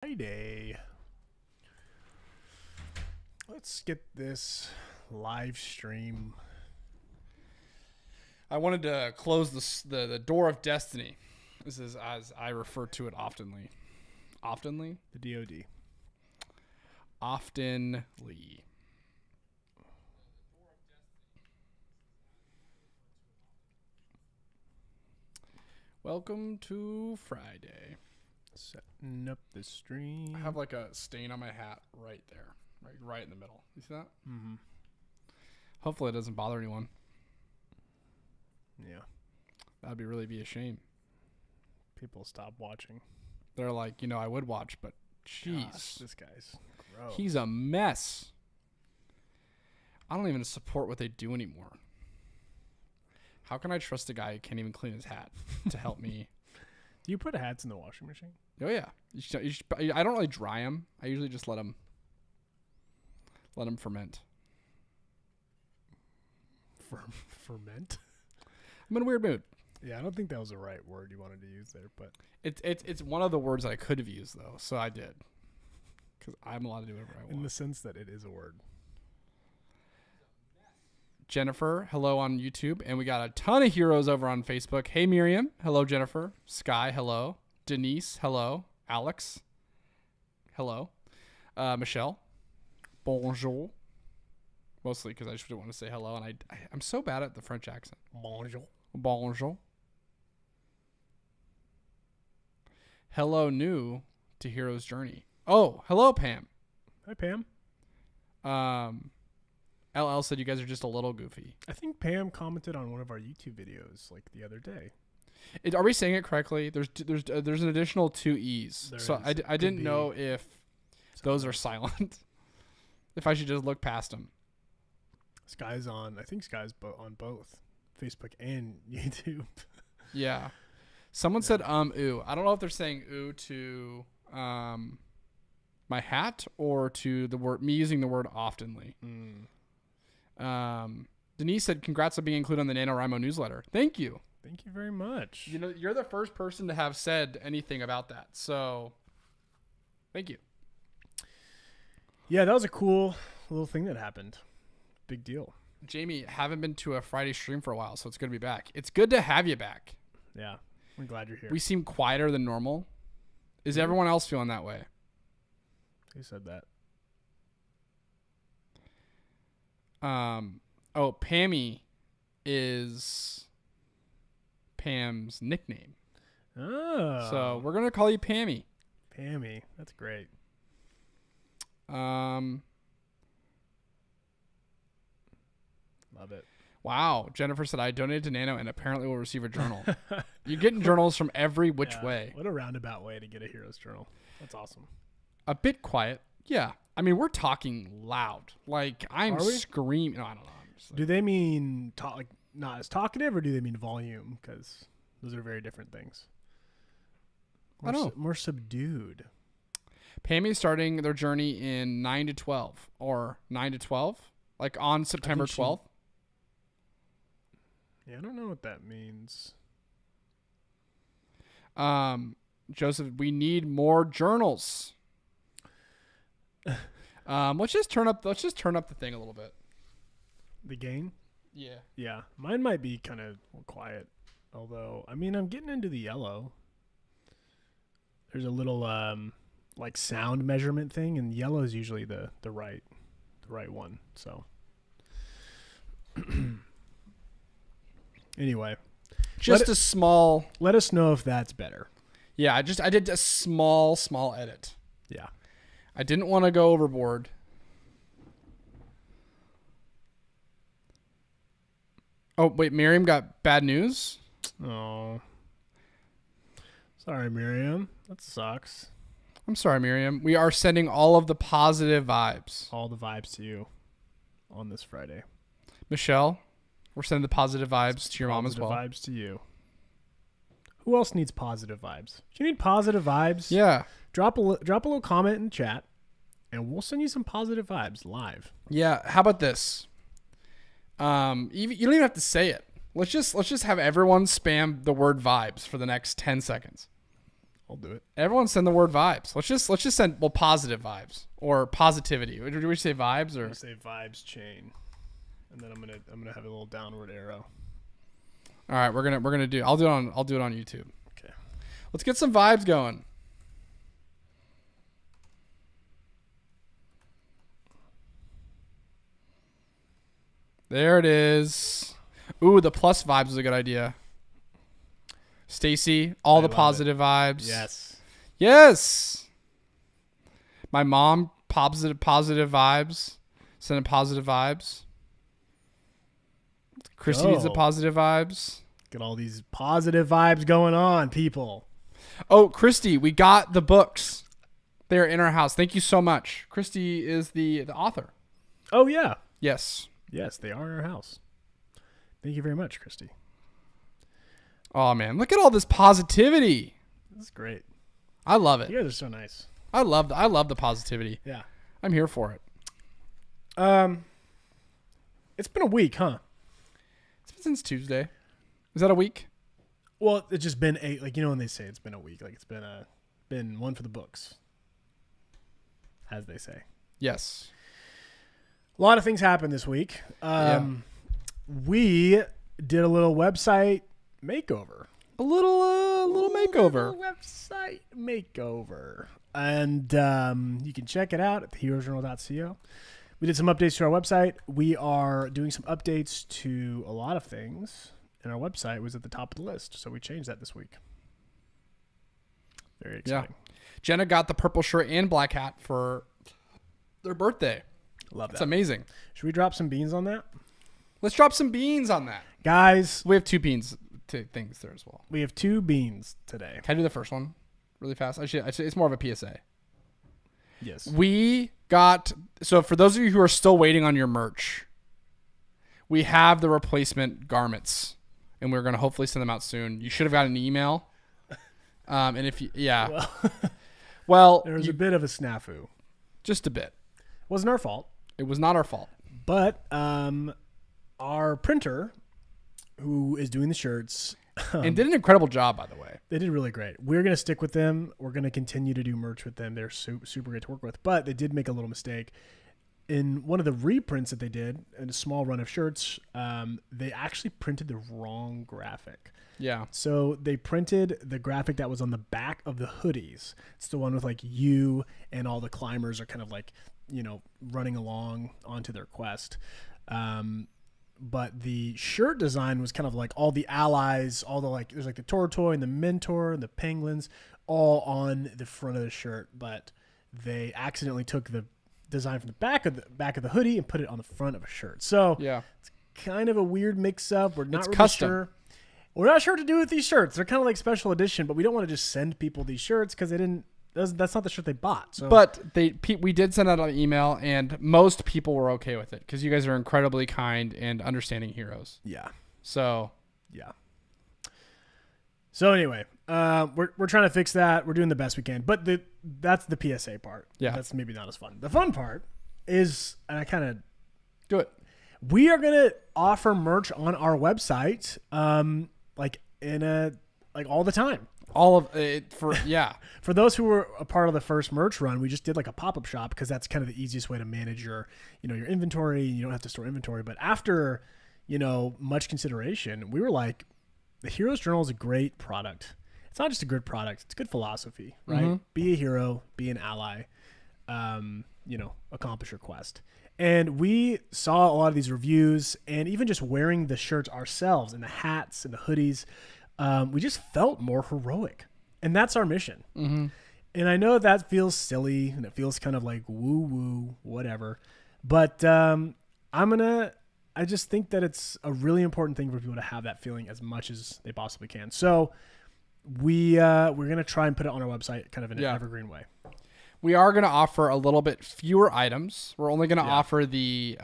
Friday. Let's get this live stream. I wanted to close the door of destiny. This is as I refer to it oftenly. Oftenly? The DOD. Oftenly. Welcome to Friday. Setting up the stream. I have like a stain on my hat right there. Right in the middle. You see that? Mm-hmm. Hopefully it doesn't bother anyone. Yeah. That'd be a shame. People stop watching. They're like, I would watch, but jeez. Gosh, this guy's gross. He's a mess. I don't even support what they do anymore. How can I trust a guy who can't even clean his hat to help me? Do you put hats in the washing machine? Oh, yeah. I don't really dry them. I usually just let them ferment. Ferment? I'm in a weird mood. Yeah, I don't think that was the right word you wanted to use there, but It's one of the words that I could have used, though, so I did. Because I'm allowed to do whatever I want. in the sense that it is a word. Jennifer, hello on YouTube. And we got a ton of heroes over on Facebook. Hey, Miriam. Hello, Jennifer. Sky, hello. Denise, hello. Alex, hello. Michelle, bonjour. Mostly because I just didn't want to say hello. And I'm so bad at the French accent. Bonjour. Bonjour. Hello, new to Hero's Journey. Oh, hello, Pam. Hi, Pam. LL said you guys are just a little goofy. I think Pam commented on one of our YouTube videos like the other day. Are we saying it correctly? There's an additional 2 E's. There so is. I didn't know if those are silent. If I should just look past them. Sky's on. I think Sky's on both Facebook and YouTube. Yeah. Someone said ooh. I don't know if they're saying ooh to my hat or to the word me using the word oftenly. Denise said congrats on being included on the NaNoWriMo newsletter. Thank you. Thank you very much. You're the first person to have said anything about that. So thank you. Yeah, that was a cool little thing that happened. Big deal. Jamie, haven't been to a Friday stream for a while, so it's good to be back. It's good to have you back. Yeah, we're glad you're here. We seem quieter than normal. Is everyone else feeling that way? Who said that? Oh, Pammy is Pam's nickname. Oh. So we're going to call you Pammy. Pammy. That's great. Love it. Wow. Jennifer said, I donated to Nano and apparently will receive a journal. You're getting journals from every which way. What a roundabout way to get a hero's journal. That's awesome. A bit quiet. Yeah. I mean, we're talking loud. Like, I'm screaming. No, I don't know. Do they mean not as talkative, or do they mean volume? Because those are very different things. I don't know. More subdued. Pammy's starting their journey in 9 to 12 or 9 to 12, like on September 12th. Yeah, I don't know what that means. Joseph, we need more journals. Let's just turn up the thing a little bit. The gain? Yeah. Yeah. Mine might be kind of quiet. Although, I mean, I'm getting into the yellow. There's a little like sound measurement thing, and yellow is usually the right one. So anyway, Let us know if that's better. Yeah, I did a small edit. Yeah. I didn't want to go overboard. Oh, wait, Miriam got bad news? Oh. Sorry, Miriam. That sucks. I'm sorry, Miriam. We are sending all of the positive vibes. All the vibes to you on this Friday. Michelle, we're sending the positive vibes to your mom as well. Positive vibes to you. Who else needs positive vibes? If you need positive vibes, yeah, drop a little comment in chat, and we'll send you some positive vibes live. Yeah. How about this? You don't even have to say it. Let's just have everyone spam the word vibes for the next 10 seconds. I'll do it. Everyone send the word vibes. Let's just send positive vibes or positivity. Do we say vibes or? I'm gonna say vibes chain, and then I'm gonna have a little downward arrow. All right, we're gonna do. I'll do it on YouTube. Okay. Let's get some vibes going. There it is. Ooh, the plus vibes is a good idea. Stacy, all the positive vibes. Yes. Yes. My mom, positive vibes. Sending positive vibes. Christy needs the positive vibes. Get all these positive vibes going on, people. Oh, Christy, we got the books. They're in our house. Thank you so much. Christy is the author. Oh, yeah. Yes. Yes, they are in our house. Thank you very much, Christy. Oh, man. Look at all this positivity. This is great. I love it. You guys are so nice. I love the positivity. Yeah. I'm here for it. It's been a week, huh? It's been since Tuesday. Is that a week? Well, it's just been when they say it's been a week, like it's been one for the books, as they say. Yes. A lot of things happened this week. We did a little website makeover. A little makeover. Website makeover. And you can check it out at theheroesjournal.co. We did some updates to our website. We are doing some updates to a lot of things. And our website was at the top of the list. So we changed that this week. Very exciting. Yeah. Jenna got the purple shirt and black hat for their birthday. Love that. It's amazing. Should we drop some beans on that? Let's drop some beans on that. Guys. We have 2 beans things there as well. We have 2 beans today. Can I do the first one really fast? Actually, it's more of a PSA. Yes. So for those of you who are still waiting on your merch, we have the replacement garments, and we're going to hopefully send them out soon. You should have got an email. And if you, yeah. Well, there was a bit of a snafu. Just a bit. Wasn't our fault. It was not our fault. But our printer, who is doing the shirts, and did an incredible job, by the way. They did really great. We're going to stick with them. We're going to continue to do merch with them. They're super great to work with. But they did make a little mistake. In one of the reprints that they did, in a small run of shirts, they actually printed the wrong graphic. Yeah. So they printed the graphic that was on the back of the hoodies. It's the one with like you and all the climbers are kind of like, running along onto their quest. But the shirt design was kind of like all the allies, all the there's like the Tortoise and the Mentor and the Penguins all on the front of the shirt. But they accidentally took the design from the back of the hoodie and put it on the front of a shirt. So yeah, it's kind of a weird mix up. We're not really custom. Sure. We're not sure what to do with these shirts. They're kind of like special edition, but we don't want to just send people these shirts because that's not the shirt they bought. So. But we did send out an email, and most people were okay with it because you guys are incredibly kind and understanding heroes. Yeah. So. Yeah. So anyway, we're trying to fix that. We're doing the best we can, but that's the PSA part. Yeah. That's maybe not as fun. The fun part is, and I kind of do it. We are gonna offer merch on our website, all the time. All of it For those who were a part of the first merch run, we just did like a pop-up shop because that's kind of the easiest way to manage your inventory. You don't have to store inventory. But after, much consideration, we were like, the Heroes Journal is a great product. It's not just a good product. It's good philosophy, right? Mm-hmm. Be a hero, be an ally, accomplish your quest. And we saw a lot of these reviews and even just wearing the shirts ourselves and the hats and the hoodies, we just felt more heroic. And that's our mission. Mm-hmm. And I know that feels silly and it feels kind of like woo-woo, whatever. But I just think that it's a really important thing for people to have that feeling as much as they possibly can. So we're going to try and put it on our website kind of in an evergreen way. We are going to offer a little bit fewer items. We're only going to offer the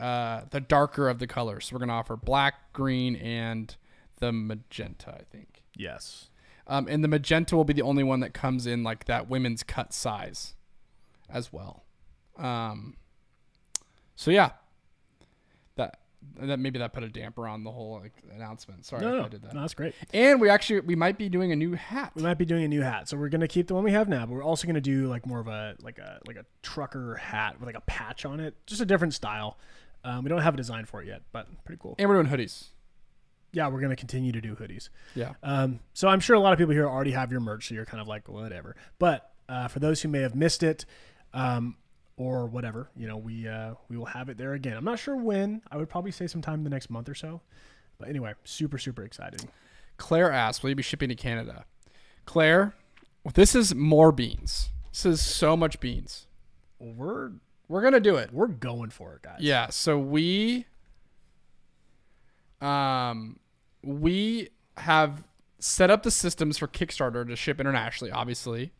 darker of the colors. So we're going to offer black, green, and the magenta, I think. Yes. And the magenta will be the only one that comes in like that women's cut size as well. So yeah, maybe that put a damper on the whole like announcement. Sorry No, if I did that. no, that's great. And we might be doing a new hat. We might be doing a new hat, so we're gonna keep the one we have now, but we're also gonna do like more of a trucker hat with like a patch on it, just a different style. We don't have a design for it yet, but pretty cool. And we're doing hoodies. Yeah, we're gonna continue to do hoodies. Yeah. So I'm sure a lot of people here already have your merch, so you're kind of like whatever. But for those who may have missed it, or whatever, we will have it there again. I'm not sure when. I would probably say sometime in the next month or so. But anyway, super, super exciting. Claire asked, will you be shipping to Canada? Claire, this is more beans. This is so much beans. We're going to do it. We're going for it, guys. Yeah. So we have set up the systems for Kickstarter to ship internationally, obviously.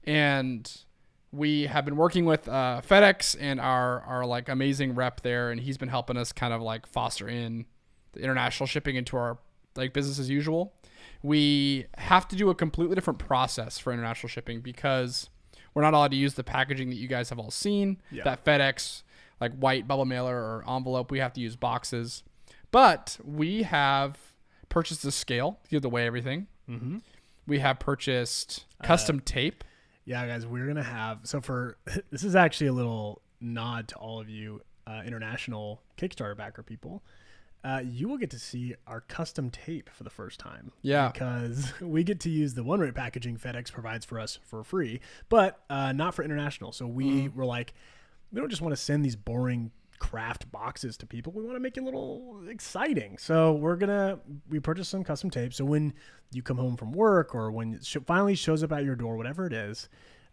And we have been working with FedEx and our like amazing rep there, and he's been helping us kind of like foster in the international shipping into our like business as usual. We have to do a completely different process for international shipping because we're not allowed to use the packaging that you guys have all seen. Yeah. That FedEx like white bubble mailer or envelope. We have to use boxes, but we have purchased a scale to give away everything. Mm-hmm. We have purchased custom tape. Yeah, guys, we're going to have, this is actually a little nod to all of you international Kickstarter backer people. You will get to see our custom tape for the first time. Yeah. Because we get to use the one-rate packaging FedEx provides for us for free, but not for international. So we were like, we don't just want to send these boring craft boxes to people. We want to make it a little exciting. So we purchased some custom tape. So when you come home from work or when it finally shows up at your door, whatever it is,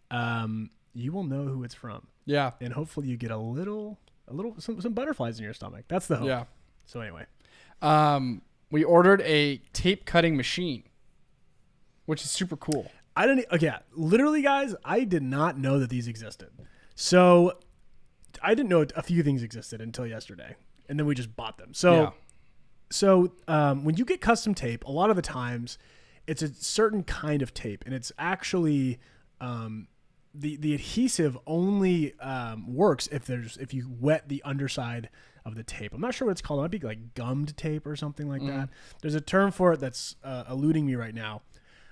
you will know who it's from. Yeah. And hopefully you get some butterflies in your stomach. That's the hope. Yeah. So anyway, we ordered a tape cutting machine, which is super cool. Literally guys, I did not know that these existed. So I didn't know a few things existed until yesterday, and then we just bought them. So when you get custom tape, a lot of the times it's a certain kind of tape, and it's actually the adhesive only works if you wet the underside of the tape. I'm not sure what it's called. It might be like gummed tape or something like that. There's a term for it that's eluding me right now.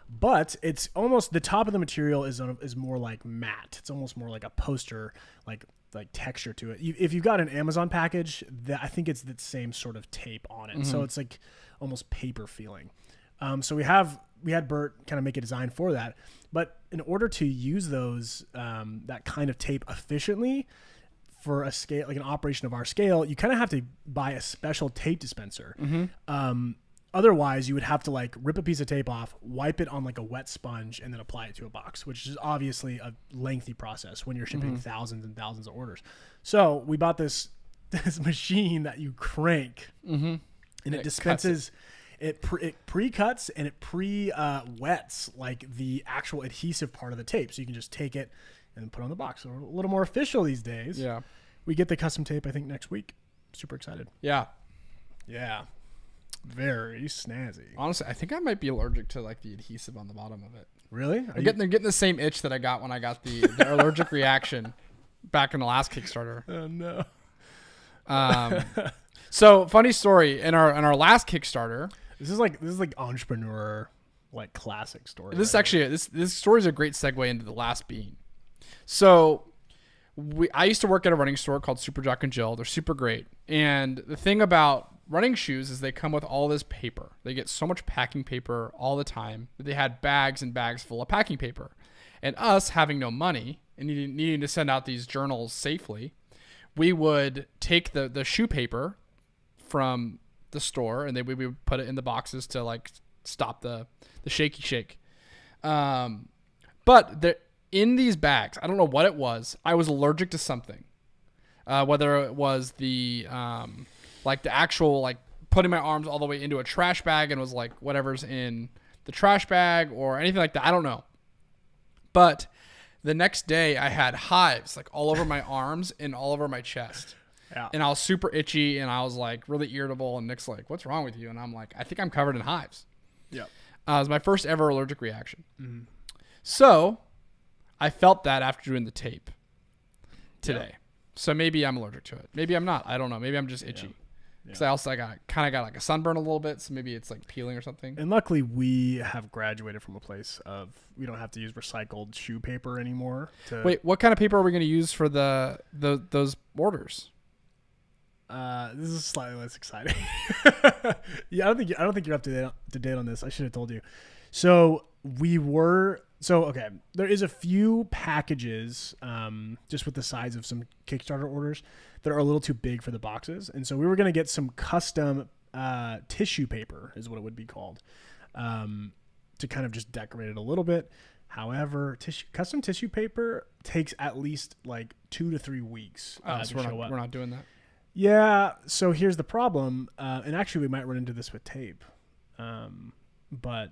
But it's almost the top of the material is more like matte. It's almost more like a poster, like texture to it. If you've got an Amazon package, I think it's the same sort of tape on it. So it's like almost paper feeling. So we had Bert kind of make a design for that. But in order to use those that kind of tape efficiently for a scale, like an operation of our scale, you kind of have to buy a special tape dispenser. Otherwise, you would have to like rip a piece of tape off, wipe it on like a wet sponge, and then apply it to a box, which is obviously a lengthy process when you're shipping thousands and thousands of orders. So we bought this machine that you crank, and it dispenses. It pre-cuts and it pre-wets like the actual adhesive part of the tape, so you can just take it and put it on the box. So we're a little more official these days. Yeah, we get the custom tape I think next week. Super excited. Yeah. Very snazzy. Honestly, I think I might be allergic to like the adhesive on the bottom of it. Really? They're getting the same itch that I got when I got the allergic reaction back in the last Kickstarter. Oh no. So funny story in our last Kickstarter. This is like entrepreneur like classic story. This is actually this story is a great segue into the last bean. So I used to work at a running store called Super Jock and Jill. They're super great. And the thing about running shoes is they come with all this paper. They get so much packing paper all the time that they had bags and bags full of packing paper. And us having no money and needing to send out these journals safely, we would take the shoe paper from the store and we would put it in the boxes to like stop the shaky shake. But in these bags, I don't know what it was. I was allergic to something. Whether it was the actual like putting my arms all the way into a trash bag and was like whatever's in the trash bag or anything like that. I don't know. But the next day I had hives like all over my arms and all over my chest. Yeah. And I was super itchy and I was like really irritable. And Nick's like, "What's wrong with you?" And I'm like, "I think I'm covered in hives." Yeah. It was my first ever allergic reaction. Mm-hmm. So I felt that after doing the tape today. Yeah. So maybe I'm allergic to it. Maybe I'm not. I don't know. Maybe I'm just itchy. Because I kind of got like a sunburn a little bit, so maybe it's like peeling or something. And luckily, we have graduated from a place of we don't have to use recycled shoe paper anymore. Wait, what kind of paper are we going to use for those orders? This is slightly less exciting. Yeah, I don't think you're up to date on this. I should have told you. So okay. There is a few packages, just with the size of some Kickstarter orders that are a little too big for the boxes, and so we were gonna get some custom tissue paper, is what it would be called, to kind of just decorate it a little bit. However, custom tissue paper takes at least like 2 to 3 weeks. So we're not doing that. Yeah. So here's the problem, and actually we might run into this with tape. But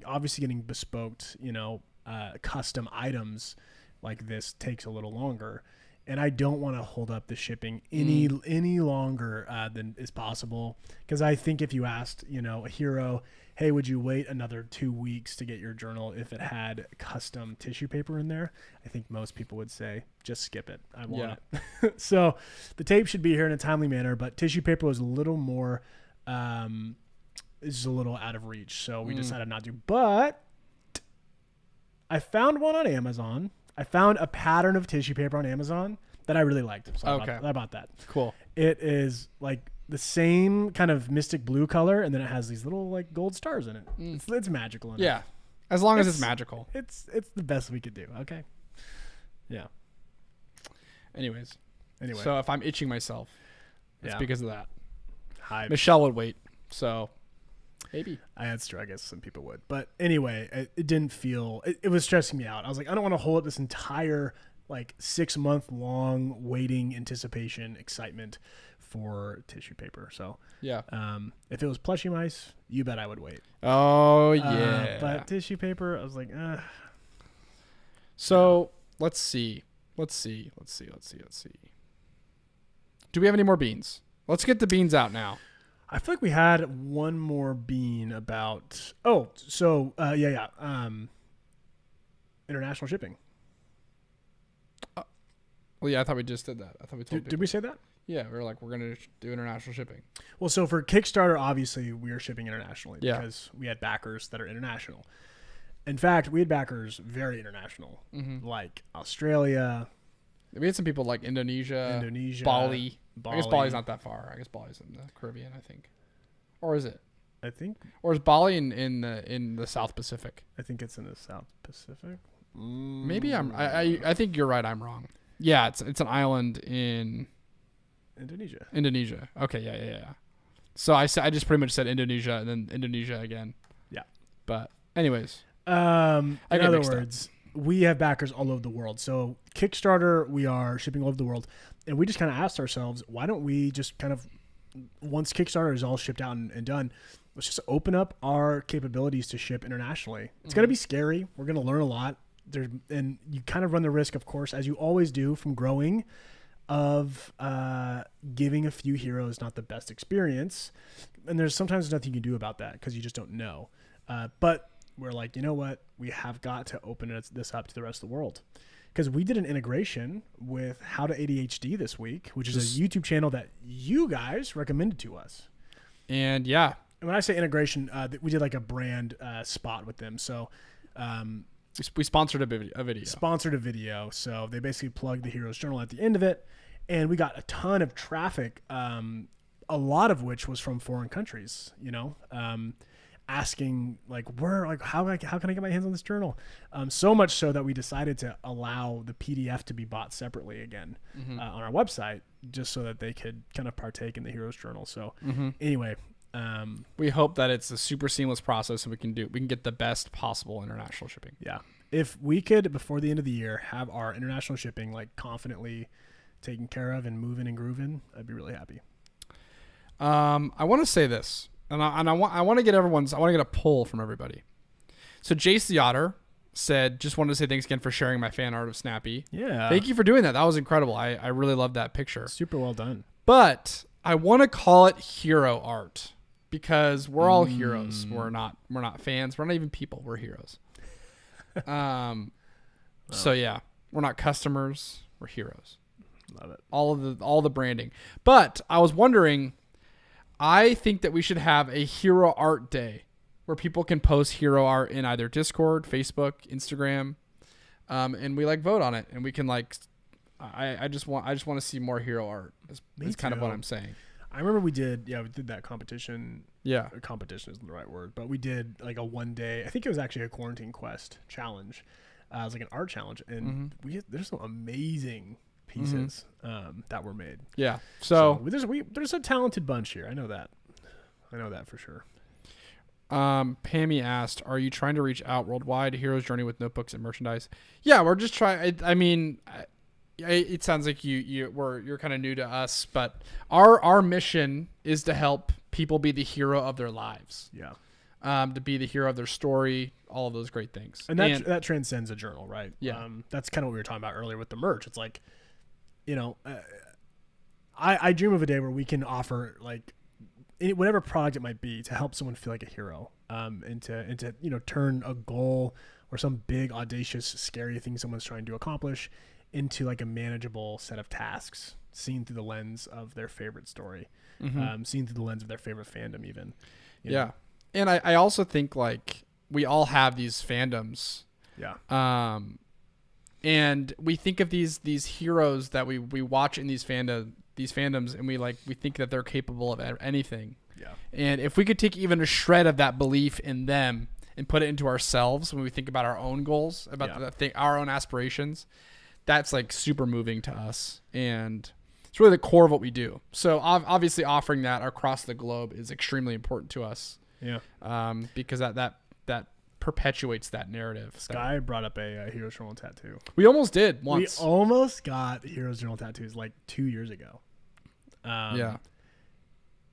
obviously getting bespoke, custom items like this takes a little longer, and I don't want to hold up the shipping any longer than is possible. Because I think if you asked, a hero, hey, would you wait another 2 weeks to get your journal if it had custom tissue paper in there? I think most people would say, just skip it. I want it. So the tape should be here in a timely manner, but tissue paper was a little more, is a little out of reach. So we decided not to. But I found one on Amazon. I found a pattern of tissue paper on Amazon that I really liked. So I bought that. Cool. It is like the same kind of mystic blue color, and then it has these little like gold stars in it. It's magical. Yeah, as long as it's magical. It's the best we could do. Okay. Yeah. Anyway. So if I'm itching myself, it's because of that. Hi. Michelle would wait. So maybe. That's true. I guess some people would. But anyway, it didn't feel... It was stressing me out. I was like, I don't want to hold up this entire 6-month long waiting, anticipation, excitement for tissue paper. So yeah. If it was plushy mice, you bet I would wait. Oh, yeah. But tissue paper, I was like, So let's see. Do we have any more beans? Let's get the beans out now. I feel like we had one more bean about... international shipping. Well, yeah, I thought we just did that. I thought we told Did we say that? Yeah, we were like, we're going to do international shipping. Well, so for Kickstarter, obviously, we are shipping internationally because we had backers that are international. In fact, we had backers very international, like Australia. We had some people like Indonesia, Bali. I guess Bali's not that far. I guess Bali's in the Caribbean, I think. Or is it? I think. Or is Bali in the South Pacific? I think it's in the South Pacific. Maybe I think you're right. I'm wrong. Yeah, it's an island in Indonesia. Okay, yeah. So I just pretty much said Indonesia and then Indonesia again. Yeah. But anyways, in other words, we have backers all over the world. So Kickstarter, we are shipping all over the world, and we just kind of asked ourselves, why don't we just kind of, once Kickstarter is all shipped out and done, let's just open up our capabilities to ship internationally. It's going to be scary. We're going to learn a lot. And you kind of run the risk, of course, as you always do from growing, of giving a few heroes not the best experience. And there's sometimes nothing you can do about that because you just don't know. But we're like, you know what? We have got to open this up to the rest of the world. Because we did an integration with How to ADHD this week, which is a YouTube channel that you guys recommended to us. And yeah. And when I say integration, we did like a brand spot with them. So we sponsored a video. Sponsored a video. So they basically plugged the Heroes Journal at the end of it. And we got a ton of traffic, a lot of which was from foreign countries, asking how can I get my hands on this journal? So much so that we decided to allow the PDF to be bought separately again on our website, just so that they could kind of partake in the Heroes Journal. So anyway, we hope that it's a super seamless process and we can get the best possible international shipping. Yeah. If we could, before the end of the year, have our international shipping confidently taken care of and moving and grooving, I'd be really happy. I want to say this. And I want to get a poll from everybody. So Jace the Otter said, just wanted to say thanks again for sharing my fan art of Snappy. Yeah. Thank you for doing that. That was incredible. I really loved that picture. Super well done. But I want to call it hero art because we're all heroes. We're not fans. We're not even people. We're heroes. So yeah, we're not customers. We're heroes. Love it. All the branding. But I was wondering, I think that we should have a hero art day where people can post hero art in either Discord, Facebook, Instagram, and we like vote on it, and we can like. I just want to see more hero art. Is kind of what I'm saying. I remember we did that competition. Yeah, competition isn't the right word, but we did like a 1 day. I think it was actually a quarantine quest challenge. It was like an art challenge, and there's some amazing pieces that were made. Yeah. So there's a talented bunch here. I know that for sure. Pammy asked, "Are you trying to reach out worldwide? Hero's Journey with notebooks and merchandise?" Yeah, we're just trying. I mean, it sounds like you're kind of new to us, but our mission is to help people be the hero of their lives. Yeah. To be the hero of their story, all of those great things. And that transcends a journal, right? Yeah. That's kind of what we were talking about earlier with the merch. It's like, I dream of a day where we can offer like whatever product it might be to help someone feel like a hero, and to turn a goal or some big, audacious, scary thing someone's trying to accomplish into like a manageable set of tasks seen through the lens of their favorite story, seen through the lens of their favorite fandom even. You know? And I also think like we all have these fandoms. Yeah. And we think of these heroes that we watch in these fandoms, and we think that they're capable of anything. Yeah. And if we could take even a shred of that belief in them and put it into ourselves when we think about our own goals, about our own aspirations, that's like super moving to us, and it's really the core of what we do. So obviously offering that across the globe is extremely important to us. Yeah. Because that perpetuates that narrative. Sky brought up a Hero's Journal tattoo. We almost did once. We almost got Hero's Journal tattoos like 2 years ago. Yeah.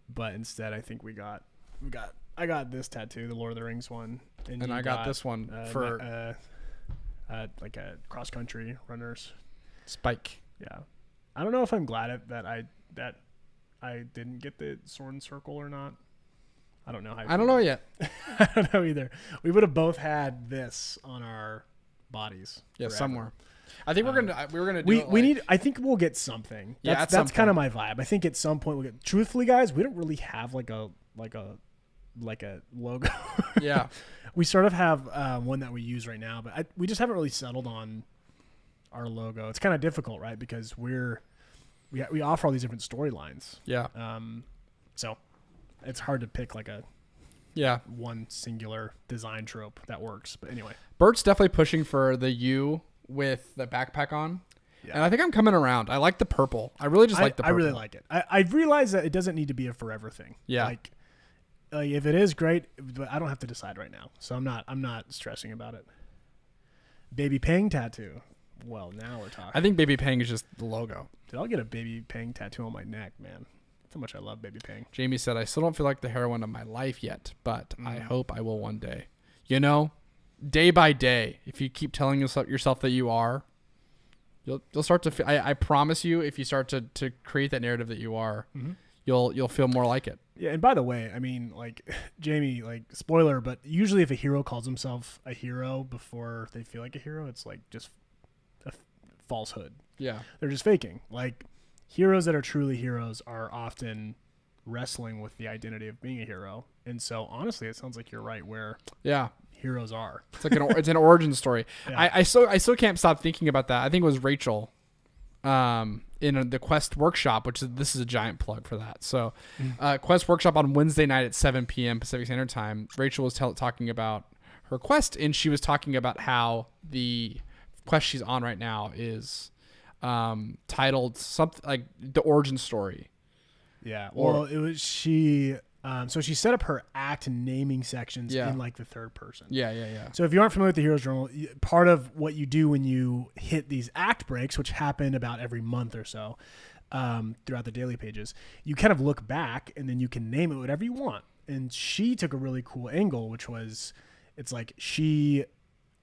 But instead, I think I got this tattoo, the Lord of the Rings one, and I got this one for like a cross country runners. Spike. Yeah. I don't know if I'm glad that I didn't get the sword and circle or not. I don't know how. I don't know yet. I don't know either. We would have both had this on our bodies. Yeah, forever. Somewhere. I think we're gonna do. We need. I think we'll get something. That's kind of my vibe. I think at some point we'll get. Truthfully, guys, we don't really have like a logo. Yeah. We sort of have one that we use right now, but we just haven't really settled on our logo. It's kind of difficult, right? Because we offer all these different storylines. Yeah. So it's hard to pick like one singular design trope that works. But anyway, Bert's definitely pushing for the U with the backpack on. Yeah. And I think I'm coming around. I like the purple. I really just like the purple. I really like it. I realize that it doesn't need to be a forever thing. Yeah. Like if it is great, but I don't have to decide right now. So I'm not stressing about it. Baby Pang tattoo. Well, now we're talking. I think Baby Pang is just the logo. Dude, I'll get a Baby Pang tattoo on my neck, man. That's how much I love Baby Pang. Jamie said, "I still don't feel like the heroine of my life yet, but I hope I will one day." Day by day, if you keep telling yourself that you are, you'll start to feel, I promise you, if you start to create that narrative that you are, you'll feel more like it. Yeah, and by the way, I mean, like, Jamie, like, spoiler, but usually if a hero calls himself a hero before they feel like a hero, it's like just a falsehood. Yeah. They're just faking. Like, heroes that are truly heroes are often wrestling with the identity of being a hero. And so, honestly, it sounds like you're right where heroes are. It's like it's an origin story. Yeah. I still can't stop thinking about that. I think it was Rachel in the Quest workshop, this is a giant plug for that. So Quest workshop on Wednesday night at 7 p.m. Pacific Standard Time. Rachel was talking about her quest, and she was talking about how the quest she's on right now is titled something like the origin story. Yeah. Well, it was so she set up her act naming sections in like the third person. Yeah. So if you aren't familiar with the Hero's Journal, part of what you do when you hit these act breaks, which happen about every month or so throughout the daily pages, you kind of look back and then you can name it whatever you want. And she took a really cool angle, which was, it's like she...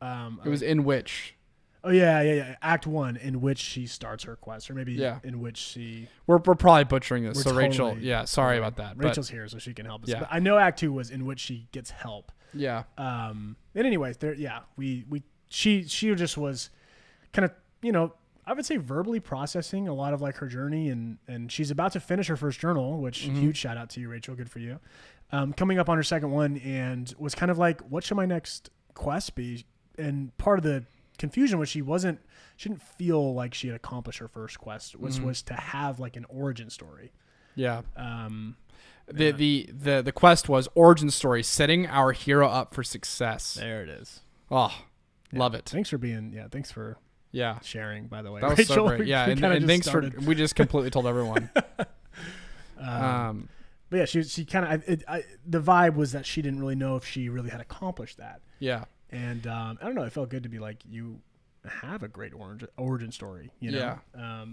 it was in which... Oh, yeah. Act 1, in which she starts her quest, or maybe in which she... We're probably butchering this, so totally, Rachel... sorry about that. Rachel's here, so she can help us. Yeah. But I know Act 2 was in which she gets help. Yeah. And anyways, she just was kind of, I would say verbally processing a lot of like her journey, and she's about to finish her first journal, which huge shout out to you, Rachel. Good for you. Coming up on her second one, and was kind of like, what should my next quest be? And part of the confusion was she didn't feel like she had accomplished her first quest, was to have like an origin story. Yeah. The quest was origin story, setting our hero up for success. There it is. Oh, love it. Thanks for sharing, by the way. That was Rachel, so great. Yeah, and thanks started. We just completely told everyone. But yeah, she kind of the vibe was that she didn't really know if she really had accomplished that. Yeah. And I don't know, it felt good to be like, you have a great origin story, you know? Yeah.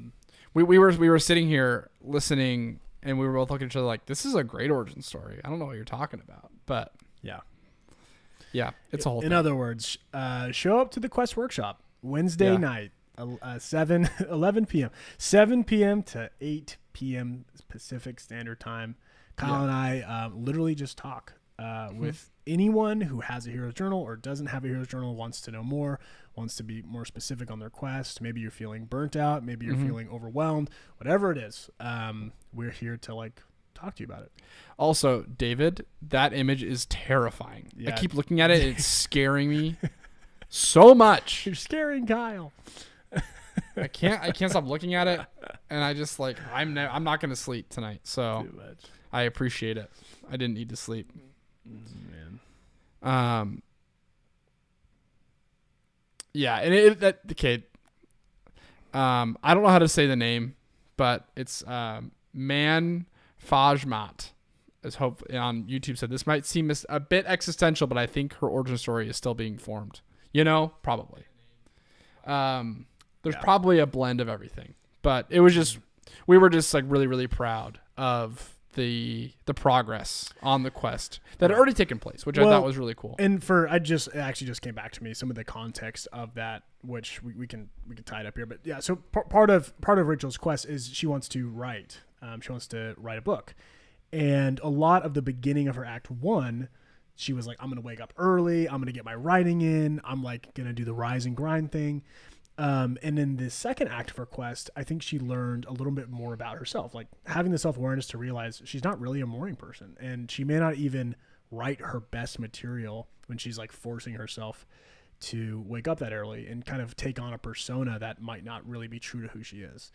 We were sitting here listening, and we were both looking at each other like, this is a great origin story. I don't know what you're talking about, but yeah, it's a whole thing. In other words, show up to the quest workshop Wednesday night, 11 p.m. 7 p.m. to 8 p.m. Pacific Standard Time. Kyle and I literally just talk with anyone who has a hero's journal or doesn't have a hero's journal, wants to know more, wants to be more specific on their quest. Maybe you're feeling burnt out. Maybe you're feeling overwhelmed. Whatever it is, we're here to like talk to you about it. Also, David, that image is terrifying. Yeah. I keep looking at it. It's scaring me so much. You're scaring Kyle. I can't stop looking at it, and I just like I'm not gonna sleep tonight. So Too much. I appreciate it. I didn't need to sleep. Man. Yeah, and the kid. I don't know how to say the name, but it's Man Fajmat. As hope on YouTube said, this might seem a bit existential, but I think her origin story is still being formed. You know, probably. There's probably a blend of everything, but it was just, we were just like really, really proud of the progress on the quest that had already taken place, which I thought was really cool. And it actually just came back to me some of the context of that, which we can tie it up here. But yeah, so part of Rachel's quest is she wants to write. She wants to write a book, and a lot of the beginning of her Act 1, she was like, I'm gonna wake up early. I'm gonna get my writing in. I'm like gonna do the rise and grind thing. And in the second act of her quest, I think she learned a little bit more about herself, like having the self-awareness to realize she's not really a morning person, and she may not even write her best material when she's like forcing herself to wake up that early and kind of take on a persona that might not really be true to who she is.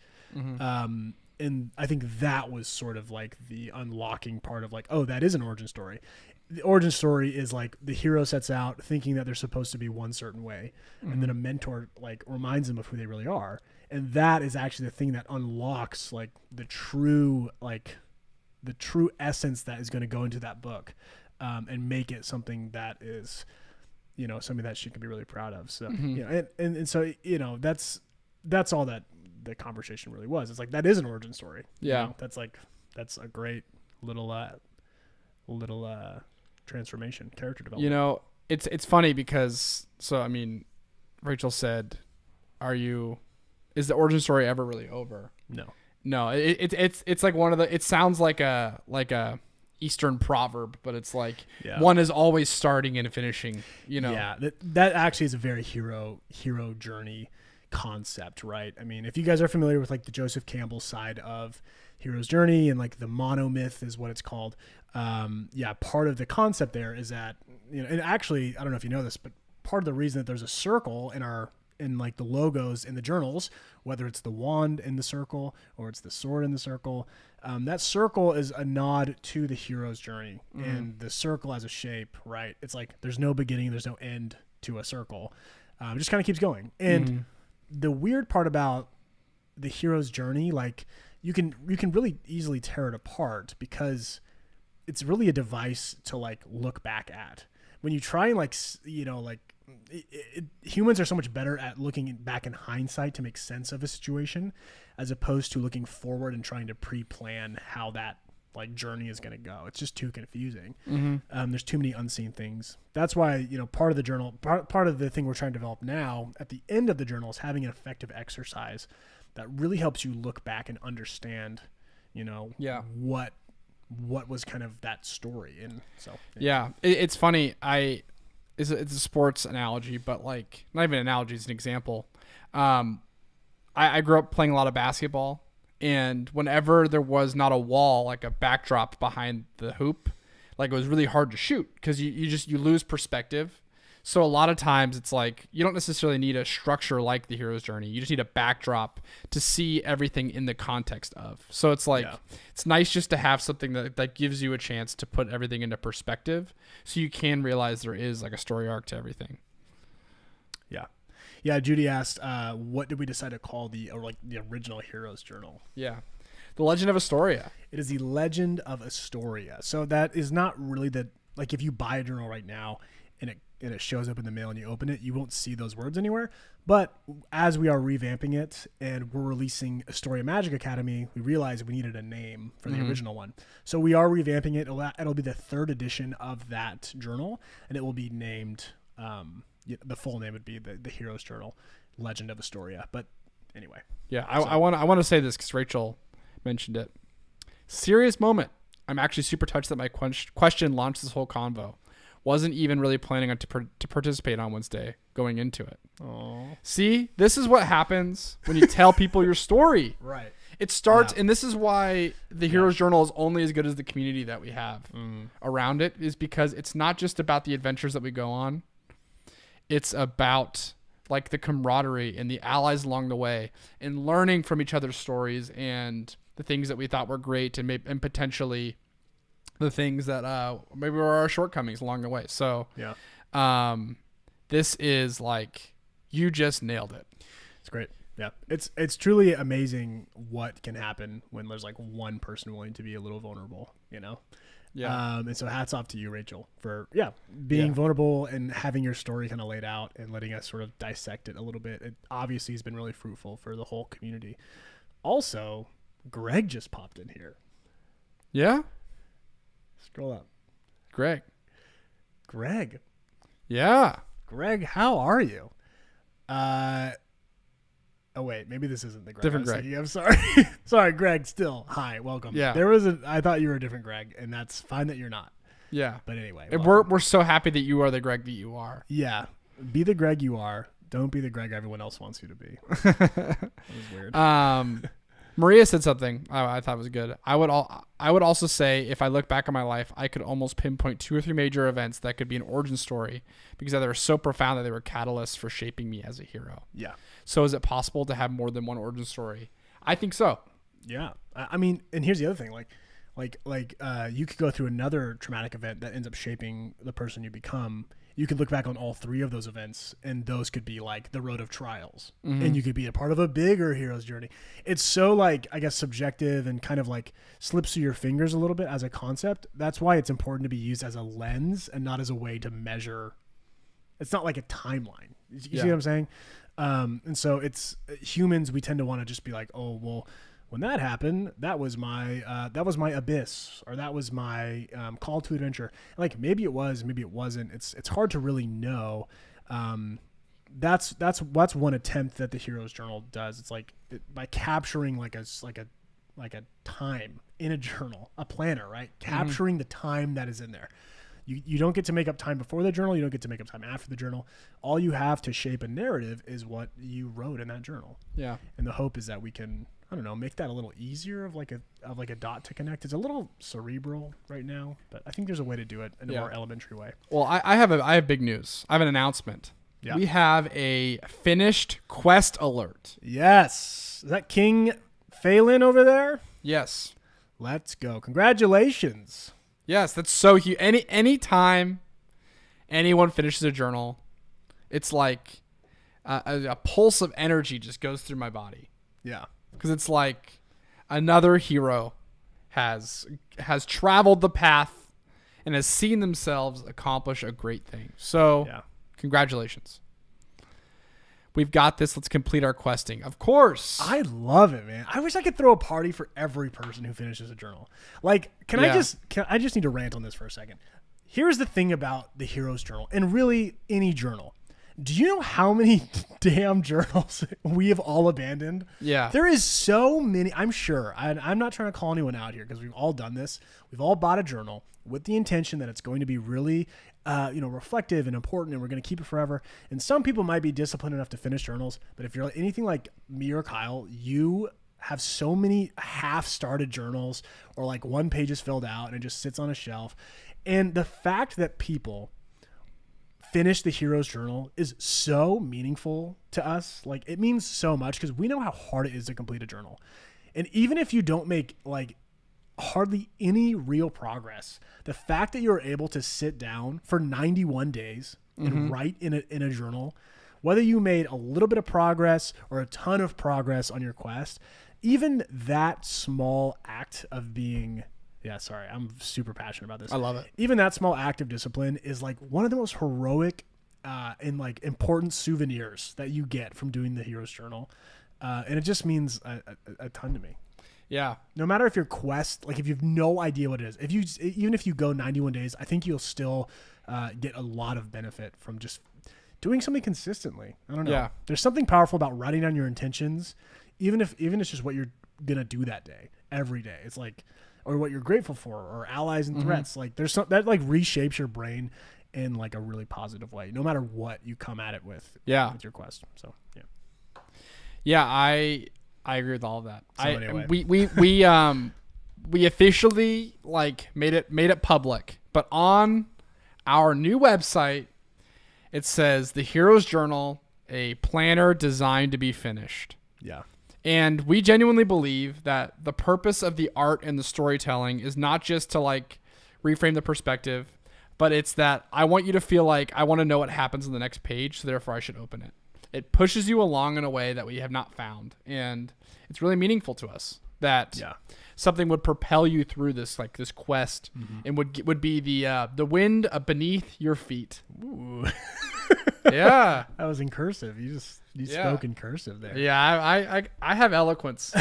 And I think that was sort of like the unlocking part of like, oh, that is an origin story. The origin story is like the hero sets out thinking that they're supposed to be one certain way, and then a mentor like reminds them of who they really are, and that is actually the thing that unlocks like the true essence that is going to go into that book, and make it something that is, you know, something that she can be really proud of. So you know, and so you know, that's all that the conversation really was. It's like, that is an origin story. Yeah, you know, that's a great little transformation, character development. You know, it's funny because, so I mean, Rachel said, is the origin story ever really over? No, it's like one of the, it sounds like a Eastern proverb, but it's like one is always starting and finishing, you know. Yeah, that actually is a very hero journey concept, right? I mean, if you guys are familiar with like the Joseph Campbell side of hero's journey, and like the monomyth is what it's called, part of the concept there is that, you know, and actually I don't know if you know this, but part of the reason that there's a circle in like the logos in the journals, whether it's the wand in the circle or it's the sword in the circle, that circle is a nod to the hero's journey. And the circle as a shape, right? It's like there's no beginning, there's no end to a circle. It just kind of keeps going. And the weird part about the hero's journey, like you can really easily tear it apart, because it's really a device to like look back at. When you try and like, you know, like humans are so much better at looking back in hindsight to make sense of a situation, as opposed to looking forward and trying to pre-plan how that like journey is going to go. It's just too confusing. There's too many unseen things. That's why, you know, part of the journal, part of the thing we're trying to develop now at the end of the journal is having an effective exercise that really helps you look back and understand, you know, what was kind of that story. And so it's funny. It's a sports analogy, but like not even an analogy, it's an example. I grew up playing a lot of basketball, and whenever there was not a wall, like a backdrop behind the hoop, like it was really hard to shoot because you lose perspective. So a lot of times it's like you don't necessarily need a structure like the hero's journey. You just need a backdrop to see everything in the context of. So it's like it's nice just to have something that gives you a chance to put everything into perspective so you can realize there is like a story arc to everything. Yeah. Yeah, Judy asked, what did we decide to call the original hero's journal? Yeah. The Legend of Astoria. It is the Legend of Astoria. So that is not really like if you buy a journal right now and it shows up in the mail and you open it, you won't see those words anywhere. But as we are revamping it and we're releasing Astoria Magic Academy, we realized we needed a name for the original one. So we are revamping it. It'll be the 3rd edition of that journal, and it will be named, the full name would be the Hero's Journal, Legend of Astoria. But anyway. Yeah, I want to say this because Rachel mentioned it. Serious moment. I'm actually super touched that my question launched this whole convo. Wasn't even really planning on to participate on Wednesday going into it. Aww. See, this is what happens when you tell people your story. Right. It starts, and this is why the Hero's Journal is only as good as the community that we have around it, is because it's not just about the adventures that we go on. It's about like the camaraderie and the allies along the way and learning from each other's stories and the things that we thought were great and potentially the things that maybe were our shortcomings along the way. So this is like, you just nailed it. It's great. Yeah. It's truly amazing what can happen when there's like one person willing to be a little vulnerable, you know? Yeah. And so hats off to you, Rachel, for being vulnerable and having your story kind of laid out and letting us sort of dissect it a little bit. It obviously has been really fruitful for the whole community. Also, Greg just popped in here. Yeah. Scroll up. Greg. Yeah. Greg, how are you? Oh wait, maybe this isn't the Greg. Different Greg. I'm sorry. Sorry, Greg. Still, hi, welcome. Yeah. I thought you were a different Greg, and that's fine that you're not. Yeah. But anyway, and we're so happy that you are the Greg that you are. Yeah. Be the Greg you are. Don't be the Greg everyone else wants you to be. That was weird. Maria said something I thought was good. I would also say, if I look back on my life, I could almost pinpoint 2 or 3 major events that could be an origin story because they were so profound that they were catalysts for shaping me as a hero. Yeah. So is it possible to have more than one origin story? I think so. Yeah. I mean, and here's the other thing, you could go through another traumatic event that ends up shaping the person you become. You could look back on all 3 of those events, and those could be like the road of trials, and you could be a part of a bigger hero's journey. It's so like, I guess, subjective and kind of like slips through your fingers a little bit as a concept. That's why it's important to be used as a lens and not as a way to measure. It's not like a timeline. You see what I'm saying? And so it's humans. We tend to want to just be like, oh, well, when that happened, that was my abyss, or that was my call to adventure. Like maybe it was, maybe it wasn't. It's hard to really know. That's one attempt that the Hero's Journal does. It's like by capturing like a time in a journal, a planner, right? Capturing the time that is in there. You don't get to make up time before the journal. You don't get to make up time after the journal. All you have to shape a narrative is what you wrote in that journal. Yeah. And the hope is that we can, I don't know, make that a little easier of like a dot to connect. It's a little cerebral right now, but I think there's a way to do it in a more elementary way. Well, I have big news. I have an announcement. Yeah. We have a finished quest alert. Yes. Is that King Phelan over there? Yes. Let's go. Congratulations. Yes, that's so huge. Any time anyone finishes a journal, it's like a pulse of energy just goes through my body. Yeah. Because it's like another hero has traveled the path and has seen themselves accomplish a great thing. So, congratulations. We've got this. Let's complete our questing. Of course. I love it, man. I wish I could throw a party for every person who finishes a journal. Like, I just need to rant on this for a second. Here's the thing about the Hero's Journal, and really any journal. Do you know how many damn journals we have all abandoned? Yeah. There is so many. I'm sure. I'm not trying to call anyone out here because we've all done this. We've all bought a journal with the intention that it's going to be really reflective and important, and we're going to keep it forever. And some people might be disciplined enough to finish journals, but if you're anything like me or Kyle, you have so many half-started journals or like one page is filled out and it just sits on a shelf. And the fact that people finish the hero's journal is so meaningful to us. Like, it means so much because we know how hard it is to complete a journal. And even if you don't make like hardly any real progress, the fact that you're able to sit down for 91 days and write in a journal, whether you made a little bit of progress or a ton of progress on your quest, even that small act of being, I'm super passionate about this. I love it. Even that small act of discipline is like one of the most heroic and like important souvenirs that you get from doing the hero's journal. And it just means a ton to me. Yeah. No matter if your quest, like if you have no idea what it is, even if you go 91 days, I think you'll still get a lot of benefit from just doing something consistently. I don't know. Yeah. There's something powerful about writing down your intentions, even if it's just what you're gonna do that day, every day. It's like, or what you're grateful for, or allies and threats. Like there's some that like reshapes your brain in like a really positive way, no matter what you come at it with. Yeah. With your quest. So yeah. Yeah, I agree with all of that. So anyway. We officially like made it public, but on our new website, it says the Hero's Journal, a planner designed to be finished. Yeah. And we genuinely believe that the purpose of the art and the storytelling is not just to like reframe the perspective, but it's that I want you to feel like I want to know what happens in the next page, so therefore I should open it. It pushes you along in a way that we have not found, and it's really meaningful to us that something would propel you through this quest, and would be the wind beneath your feet. Ooh. Yeah, that was in cursive. You spoke in cursive there. Yeah, I have eloquence.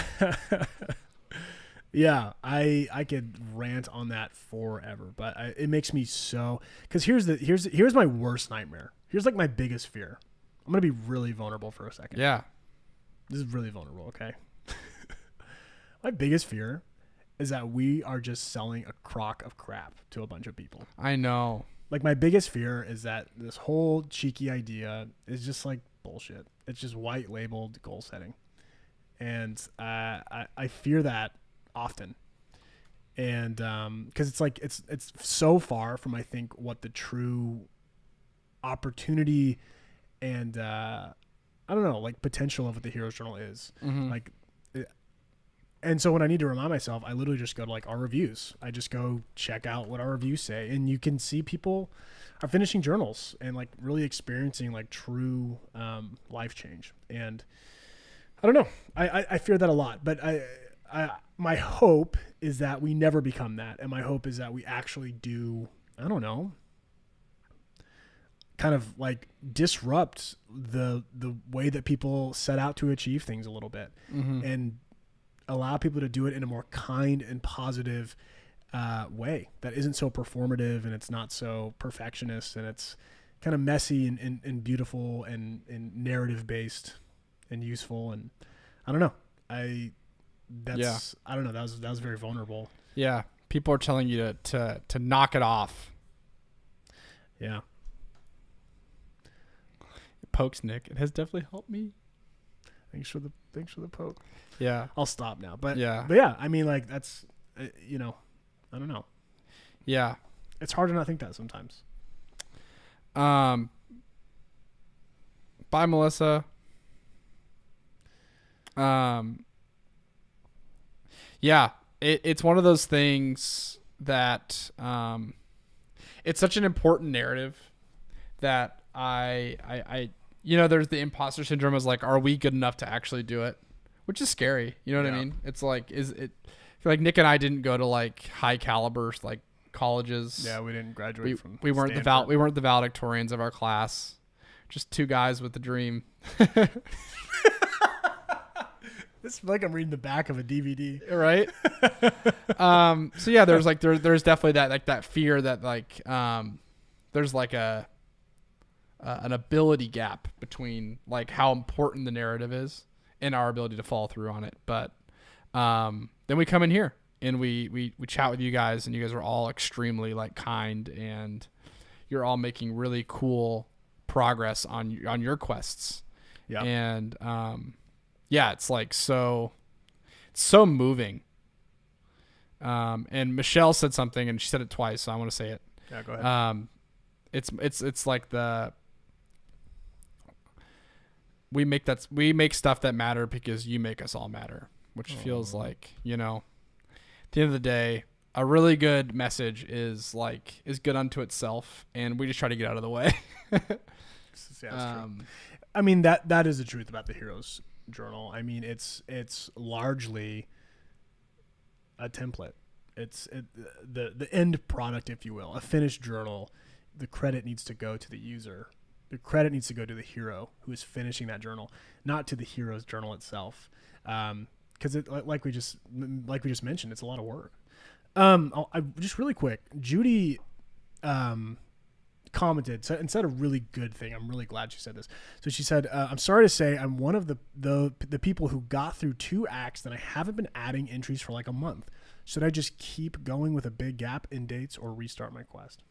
Yeah, I could rant on that forever, but it makes me so, because here's my worst nightmare. Here's like my biggest fear. I'm gonna be really vulnerable for a second. Yeah, this is really vulnerable. Okay, my biggest fear is that we are just selling a crock of crap to a bunch of people. I know. Like, my biggest fear is that this whole cheeky idea is just like bullshit. It's just white labeled goal setting. And I fear that often. And because it's like it's so far from, I think, what the true opportunity and I don't know, like potential of what the Hero's Journal is. Like, and so when I need to remind myself, I literally just go to like our reviews. I just go check out what our reviews say, and you can see people are finishing journals and like really experiencing like true life change. And I don't know, I fear that a lot, but my hope is that we never become that, and my hope is that we actually do, I don't know, kind of like disrupt the way that people set out to achieve things a little bit, and allow people to do it in a more kind and positive way that isn't so performative, and it's not so perfectionist, and it's kind of messy and beautiful and narrative based and useful. And I don't know, I don't know, that was very vulnerable. Yeah, people are telling you to knock it off. Yeah. It pokes Nick. It has definitely helped me. Thanks for the poke. Yeah, I'll stop now. But yeah, I mean, like, that's I don't know. Yeah, it's hard to not think that sometimes. Bye, Melissa. Yeah, it's one of those things that it's such an important narrative that I there's the imposter syndrome is like, are we good enough to actually do it? Which is scary. You know what I mean? It's like, I feel like Nick and I didn't go to like high caliber like colleges. Yeah, we didn't graduate from we weren't Stanford. we weren't the valedictorians of our class. Just two guys with a dream. It's like I'm reading the back of a DVD, right? So yeah, there's definitely that fear that like there's like an ability gap between like how important the narrative is and our ability to follow through on it. But then we come in here and we chat with you guys, and you guys are all extremely like kind, and you're all making really cool progress on your quests. Yeah. And yeah, it's like so moving. And Michelle said something, and she said it twice, so I want to say it. Yeah, go ahead. It's like we make stuff that matter because you make us all matter, which feels like, you know, at the end of the day, a really good message is good unto itself, and we just try to get out of the way. Yeah, that's true. I mean, that is the truth about the Heroes Journal. I mean, it's largely a template. It's the end product, if you will, a finished journal. The credit needs to go to the user. The credit needs to go to the hero who is finishing that journal, not to the Heroes Journal itself. Because like we just mentioned, it's a lot of work. I just really quick, Judy commented and said a really good thing. I'm really glad she said this. So she said, I'm sorry to say I'm one of the people who got through 2 acts that I haven't been adding entries for like a month. Should I just keep going with a big gap in dates or restart my quest?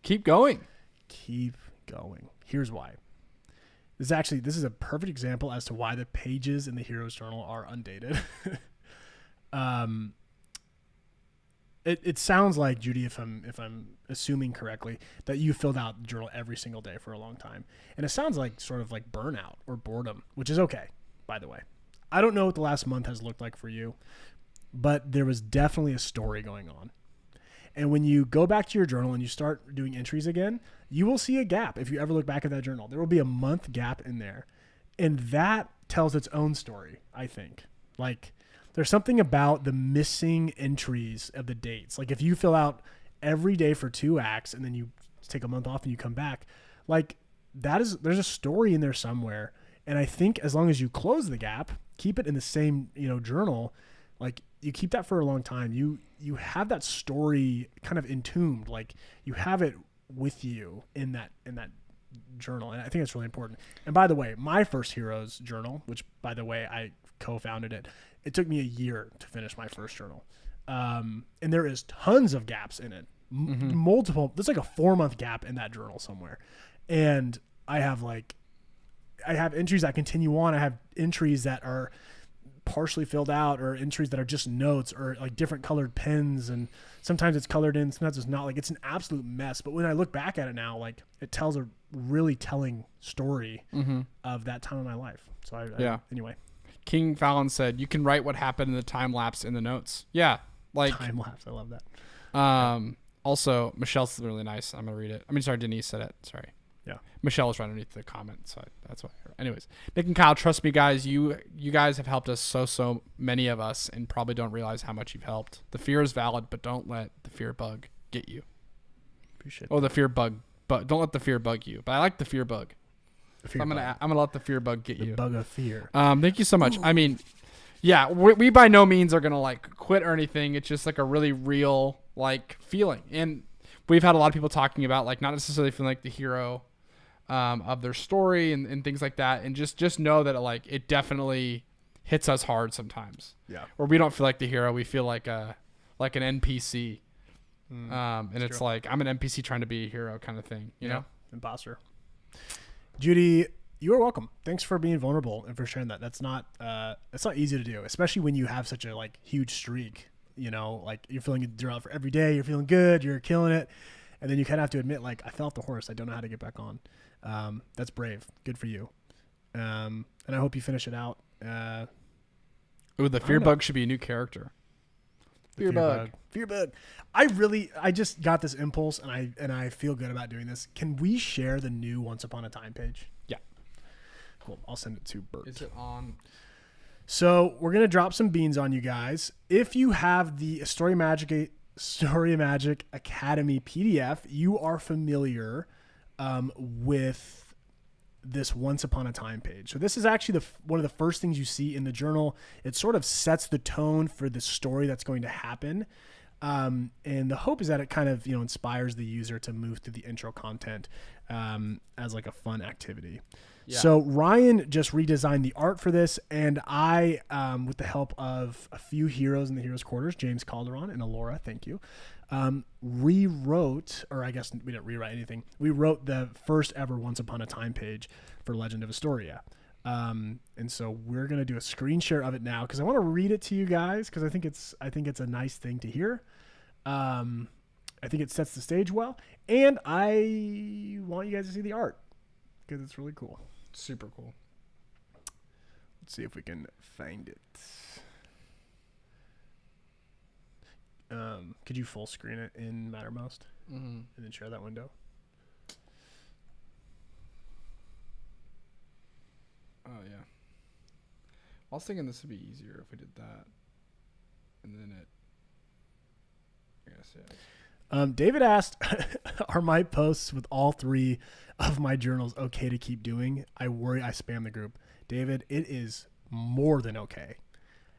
Keep going. Keep going. Here's why. This is a perfect example as to why the pages in the Heroes Journal are undated. It sounds like, Judy, if I'm assuming correctly, that you filled out the journal every single day for a long time. And it sounds like sort of like burnout or boredom, which is okay, by the way. I don't know what the last month has looked like for you, but there was definitely a story going on. And when you go back to your journal and you start doing entries again, you will see a gap. If you ever look back at that journal, there will be a month gap in there. And that tells its own story, I think. Like, there's something about the missing entries of the dates. Like, if you fill out every day for 2 acts and then you take a month off and you come back, like, there's a story in there somewhere. And I think as long as you close the gap, keep it in the same, journal, like, you keep that for a long time. You have that story kind of entombed, like you have it with you in that journal. And I think it's really important. And by the way, my first Heroes Journal, which by the way, I co-founded it took me a year to finish my first journal. And there is tons of gaps in it, multiple, there's like a 4-month gap in that journal somewhere. And I have entries that continue on. I have entries that are partially filled out, or entries that are just notes, or like different colored pens, and sometimes it's colored in, sometimes it's not. Like, it's an absolute mess. But when I look back at it now, like, it tells a really telling story of that time of my life. So anyway. King Fallon said you can write what happened in the time lapse in the notes. Yeah, like time lapse. I love that. Also, Michelle's really nice. I'm gonna read it. I mean, sorry, Denise said it. Sorry. Yeah. Michelle was right underneath the comment, so that's why. Anyways, Nick and Kyle, trust me, guys. You guys have helped us so many of us, and probably don't realize how much you've helped. The fear is valid, but don't let the fear bug get you. Appreciate. Oh, the fear bug, but don't let the fear bug you. But I like the fear bug. I'm gonna let the fear bug get you. The bug of fear. Thank you so much. Ooh. I mean, yeah, we by no means are gonna like quit or anything. It's just like a really real like feeling, and we've had a lot of people talking about like not necessarily feeling like the hero of their story and things like that, and just know that it definitely hits us hard sometimes. Yeah. Or we don't feel like the hero, we feel like an NPC. And it's true. Like I'm an NPC trying to be a hero kind of thing, you know? Imposter. Judy, you are welcome. Thanks for being vulnerable and for sharing that. That's not easy to do, especially when you have such a huge streak, like you're feeling throughout for every day, you're feeling good, you're killing it. And then you kind of have to admit, I fell off the horse. I don't know how to get back on. That's brave. Good for you. And I hope you finish it out. The fear bug should be a new character. Fear bug. I just got this impulse, and I feel good about doing this. Can we share the new Once Upon a Time page? Yeah. Cool. I'll send it to Bert. Is it on? So we're going to drop some beans on you guys. If you have the Story Magic Academy PDF, you are familiar with this Once Upon a Time page. So this is actually one of the first things you see in the journal. It sort of sets the tone for the story that's going to happen. And the hope is that it kind of, inspires the user to move through the intro content as like a fun activity. Yeah. So Ryan just redesigned the art for this, and I, with the help of a few heroes in the Heroes Quarters, James Calderon and Alora, thank you, rewrote, or I guess we didn't rewrite anything. We wrote the first ever Once Upon a Time page for Legend of Astoria. And so we're going to do a screen share of it now because I want to read it to you guys because I think it's a nice thing to hear. I think it sets the stage well, and I want you guys to see the art because it's really cool. Super cool. Let's see if we can find it. Could you full screen it in Mattermost and then share that window? Oh yeah. I was thinking this would be easier if we did that, and then it. I guess yeah. David asked, "Are my posts with all 3 of my journals okay to keep doing? I worry I spam the group." David, it is more than okay.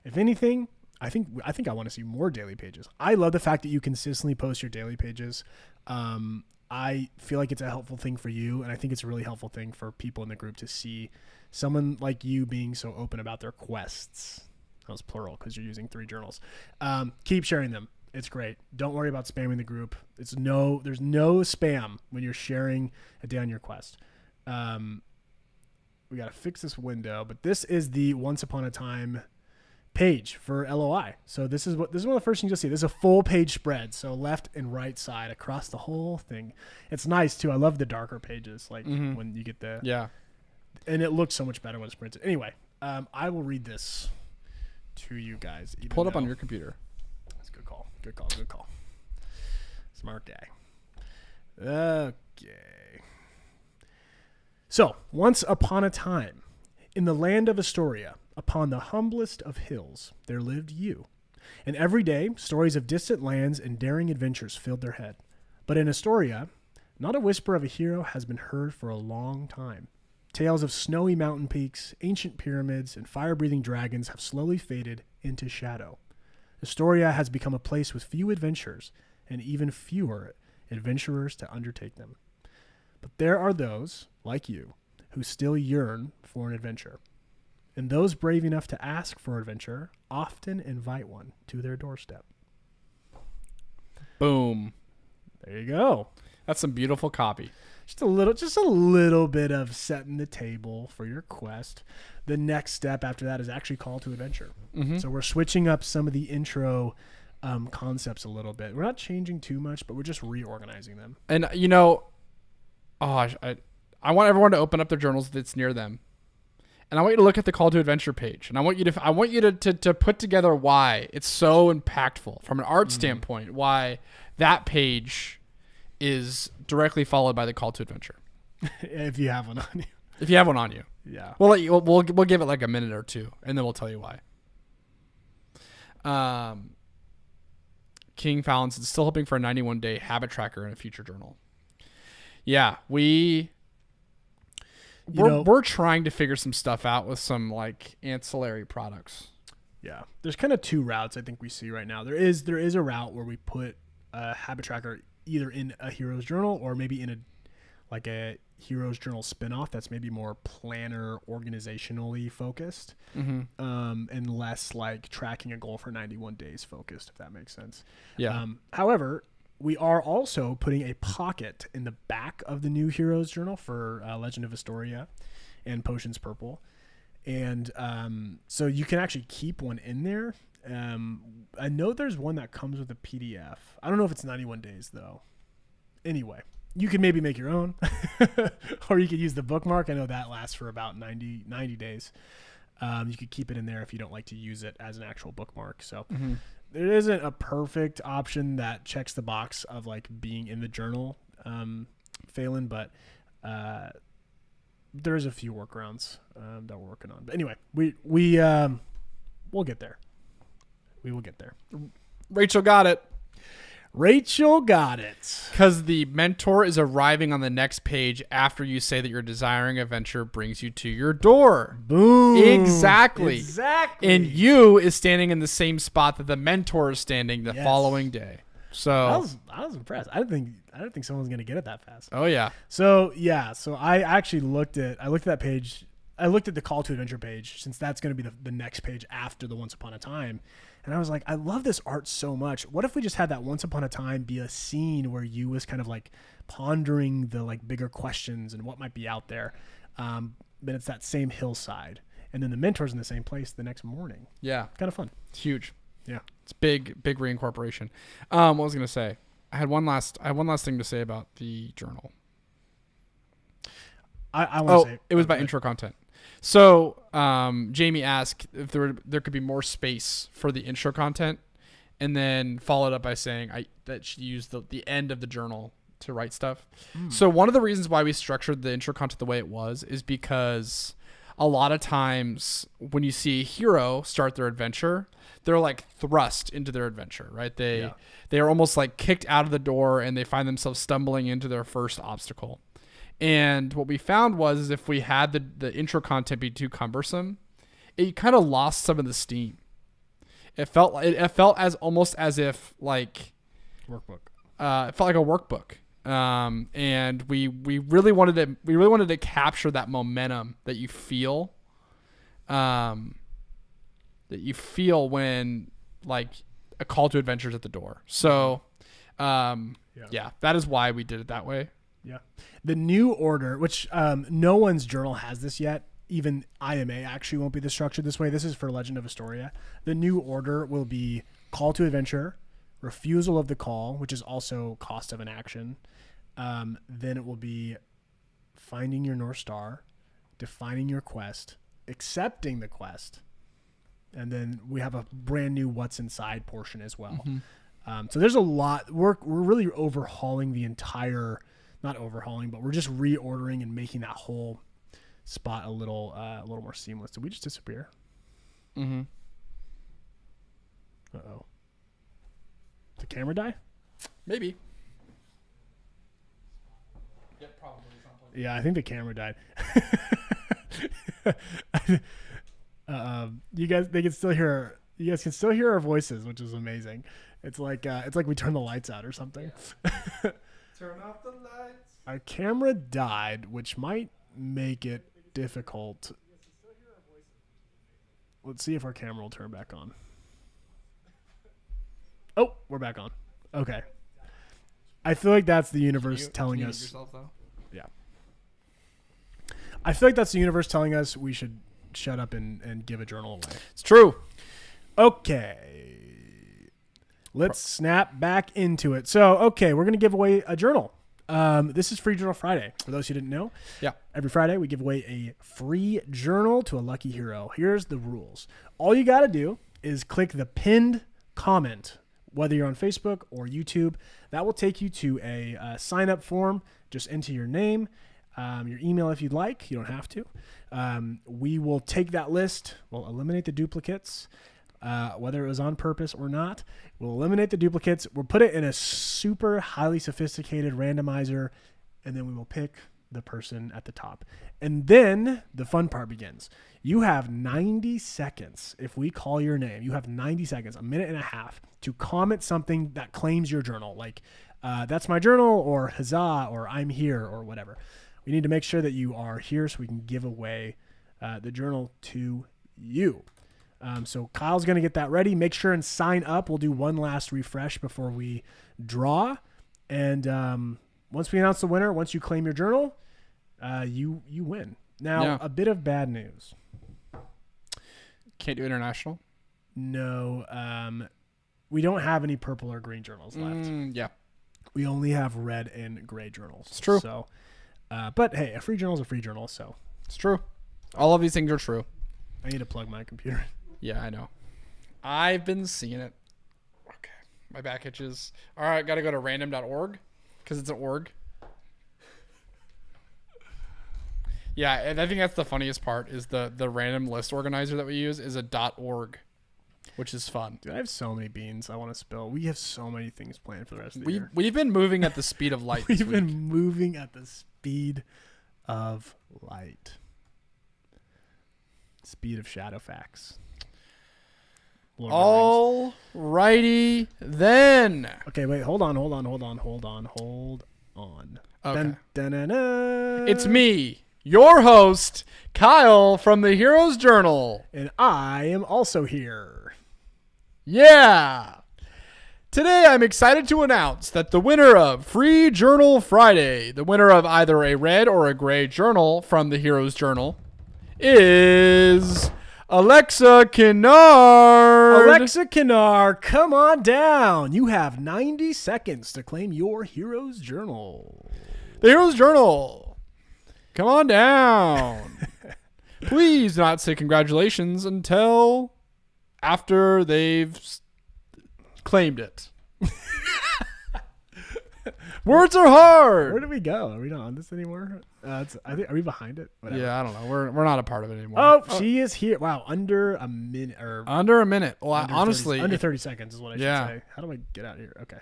If anything, I think I want to see more daily pages. I love the fact that you consistently post your daily pages. I feel like it's a helpful thing for you, and I think it's a really helpful thing for people in the group to see someone like you being so open about their quests. That was plural because you're using 3 journals. Keep sharing them. It's great. Don't worry about spamming the group. There's no spam when you're sharing a day on your quest. We got to fix this window, but this is the Once Upon a Time page for LOI. So this is one of the first things you'll see. This is a full page spread. So left and right side across the whole thing. It's nice too. I love the darker pages. Like when you get and it looks so much better when it's printed. Anyway, I will read this to you guys. Pull it up on your computer. That's a good call. Good call. Smart guy. Okay. So, once upon a time, in the land of Astoria, upon the humblest of hills, there lived you. And every day, stories of distant lands and daring adventures filled their head. But in Astoria, not a whisper of a hero has been heard for a long time. Tales of snowy mountain peaks, ancient pyramids, and fire-breathing dragons have slowly faded into shadow. Astoria has become a place with few adventures, and even fewer adventurers to undertake them. But there are those, like you, who still yearn for an adventure. And those brave enough to ask for adventure often invite one to their doorstep. Boom. There you go. That's some beautiful copy. Just a little bit of setting the table for your quest. The next step after that is actually call to adventure. So we're switching up some of the intro concepts a little bit. We're not changing too much, but we're just reorganizing them. And I want everyone to open up their journals that's near them. And I want you to look at the call to adventure page. And I want you to put together why it's so impactful from an art standpoint, why that page is directly followed by the call to adventure. If you have one on you. If you have one on you. Yeah. We'll give it like a minute or two, and then we'll tell you why. King Fallon's still hoping for a 91-day habit tracker in a future journal. Yeah, we're trying to figure some stuff out with some like ancillary products. Yeah, there's kind of 2 routes I think we see right now. There is a route where we put a habit tracker either in a hero's journal or maybe in a hero's journal spinoff that's maybe more planner organizationally focused, and less like tracking a goal for 91 days focused, if that makes sense. Yeah. However, we are also putting a pocket in the back of the new hero's journal for Legend of Astoria and Potions Purple. And so you can actually keep one in there. I know there's one that comes with a PDF. I don't know if it's 91 days though. Anyway, you can maybe make your own or you could use the bookmark. I know that lasts for about 90 days. You could keep it in there if you don't like to use it as an actual bookmark. So there isn't a perfect option that checks the box of like being in the journal, Phelan, but there's a few workarounds that we're working on. But anyway, we'll get there. We will get there. Rachel got it. Because the mentor is arriving on the next page after you say that your desiring adventure brings you to your door. Boom. Exactly. And you is standing in the same spot that the mentor is standing the following day. So I was impressed. I didn't think someone was gonna get it that fast. oh yeah. So I actually looked at that page. I looked at the call to adventure page, since that's going to be the next page after the Once Upon a Time. And I was like, I love this art so much. What if we just had that Once Upon a Time be a scene where you was kind of like pondering the like bigger questions and what might be out there. But it's that same hillside. And then the mentor's in the same place the next morning. Yeah. Kind of fun. It's huge. Yeah. It's big reincorporation. What was I going to say? I had one last thing to say about the journal. I want to say it was by intro content. So Jamie asked if there could be more space for the intro content, and then followed up by saying that she used the end of the journal to write stuff. So one of the reasons why we structured the intro content the way it was is because a lot of times when you see a hero start their adventure, they're like thrust into their adventure, right? They are almost like kicked out of the door, and they find themselves stumbling into their first obstacle. And what we found was if we had the intro content be too cumbersome, it kind of lost some of the steam. It felt as almost as if like workbook. It felt like a workbook. And we really wanted to capture that momentum that you feel, when like a call to adventure is at the door. So, yeah, that is why we did it that way. Yeah. The new order, which no one's journal has this yet. Even IMA actually won't be structured this way. This is for Legend of Astoria. The new order will be call to adventure, refusal of the call, which is also cost of an action. Then it will be finding your North Star, defining your quest, accepting the quest, and then we have a brand new what's inside portion as well. Mm-hmm. So there's a lot. We're really overhauling the entire. Not overhauling, but we're just reordering and making that whole spot a little more seamless. Did we just disappear? Mm-hmm. Uh-oh. Did the camera die? Maybe. Yeah, probably. Yeah, I think the camera died. You guys can still hear our voices, which is amazing. It's like we turned the lights out or something. Yeah. Turn off the lights. Our camera died, which might make it difficult. Let's see if our camera will turn back on. Oh, we're back on. Okay. I feel like that's the universe telling us. Yourself, though? Yeah. I feel like that's the universe telling us we should shut up and give a journal away. It's true. Okay. Let's snap back into it. So, okay, we're going to give away a journal. This is Free Journal Friday. For those who didn't know, every Friday we give away a free journal to a lucky hero. Here's the rules. All you got to do is click the pinned comment, whether you're on Facebook or YouTube. That will take you to a sign-up form. Just enter your name, your email if you'd like. You don't have to. We will take that list. We'll eliminate the duplicates. Whether it was on purpose or not, we'll eliminate the duplicates. We'll put it in a super highly sophisticated randomizer, and then we will pick the person at the top. And then the fun part begins. You have 90 seconds. If we call your name, you have 90 seconds, a minute and a half, to comment something that claims your journal, like that's my journal, or huzzah, or I'm here, or whatever. We need to make sure that you are here so we can give away the journal to you. So Kyle's going to get that ready. Make sure and sign up. We'll do one last refresh before we draw. And once we announce the winner, once you claim your journal, you win. Now, a bit of bad news. Can't do international? No. We don't have any purple or green journals left. Yeah. We only have red and gray journals. It's true. So, but hey, a free journal is a free journal. So it's true. All of these things are true. I need to plug my computer. Yeah, I know. I've been seeing it. Okay. My back itches. All right, got to go to random.org because it's an org. Yeah, and I think that's the funniest part is the random list organizer that we use is a .org, which is fun. Dude, I have so many beans I want to spill. We have so many things planned for the rest of the year. We've been moving at the speed of light. We've been moving at the speed of light. Speed of shadow facts. All Righty then. Okay, wait, hold on. Okay. Dun. It's me, your host, Kyle from the Heroes Journal. And I am also here. Yeah. Today I'm excited to announce that the winner of Free Journal Friday, the winner of either a red or a gray journal from the Heroes Journal, is Alexa Kennard. Alexa Kennard, come on down. You have 90 seconds to claim your Heroes Journal. The Heroes Journal. Come on down. Please do not say congratulations until after they've claimed it. Words are hard. Where did we go? Are we not on this anymore? I think, are we behind it? Whatever. Yeah, I don't know. We're not a part of it anymore. Oh, she is here. Wow, under a minute. Or Under a minute. Well, under honestly. 30, under 30 seconds is what I should Yeah. say. How do I get out of here? Okay.